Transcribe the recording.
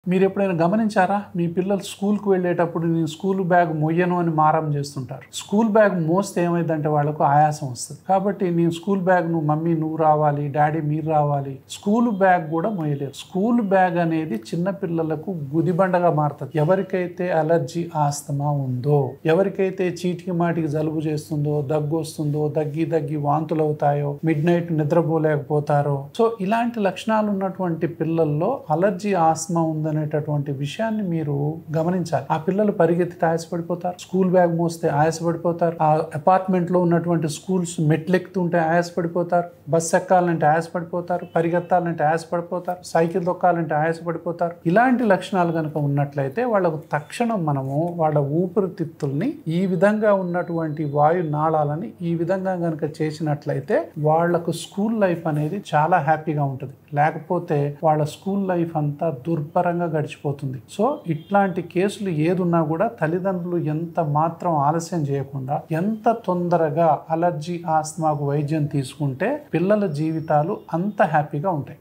మీరు ఎప్పుడైనా గమనించారా? మీ పిల్లలు స్కూల్కి వెళ్ళేటప్పుడు నేను స్కూల్ బ్యాగ్ మొయ్యను అని మారం చేస్తుంటారు. స్కూల్ బ్యాగ్ మోస్తే ఏమైందంటే వాళ్ళకు ఆయాసం వస్తుంది. కాబట్టి నేను స్కూల్ బ్యాగ్ మమ్మీ నువ్వు రావాలి, డాడీ మీరు రావాలి. స్కూల్ బ్యాగ్ కూడా మొయ్యలేరు. స్కూల్ బ్యాగ్ అనేది చిన్న పిల్లలకు గుదిబండగా మారుతుంది. ఎవరికైతే అలర్జీ ఆస్తమా ఉందో, ఎవరికైతే చీటికి మాటికి జలుబు చేస్తుందో, దగ్గు వస్తుందో, దగ్గి వాంతులు అవుతాయో, మిడ్ నైట్ నిద్రపోలేకపోతారో, సో ఇలాంటి లక్షణాలు ఉన్నటువంటి పిల్లల్లో అలర్జీ ఆస్తమా ఉందనేటటువంటి విషయాన్ని మీరు గమనించాలి. ఆ పిల్లలు పరిగెత్తి ఆయాసపడిపోతారు, స్కూల్ బ్యాగ్ మోస్తే ఆయాసపడిపోతారు, ఆ అపార్ట్మెంట్ లో ఉన్నటువంటి స్కూల్స్ మెట్లెక్కుతుంటే ఆయాసపడిపోతారు, బస్ ఎక్కాలంటే ఆయాసపడిపోతారు, పరిగెత్తాలంటే ఆయాసపడిపోతారు, సైకిల్ తొక్కాలంటే ఆయాసపడిపోతారు. ఇలాంటి లక్షణాలు కనుక ఉన్నట్లయితే వాళ్ళకు తక్షణం మనము వాళ్ళ ఊపిరితిత్తుల్ని ఈ విధంగా ఉన్నటువంటి వాయు నాళాలని ఈ విధంగా కనుక చేసినట్లయితే వాళ్లకు స్కూల్ లైఫ్ అనేది చాలా హ్యాపీగా ఉంటుంది. లేకపోతే వాళ్ళ స్కూల్ లైఫ్ అంతా దుర్భరంగా గడిచిపోతుంది. సో ఇట్లాంటి కేసులు ఏదున్నా కూడా తల్లిదండ్రులు ఎంత మాత్రం ఆలస్యం చేయకుండా ఎంత తొందరగా అలర్జీ ఆస్తమాకు వైద్యం తీసుకుంటే పిల్లల జీవితాలు అంత హ్యాపీగా ఉంటాయి.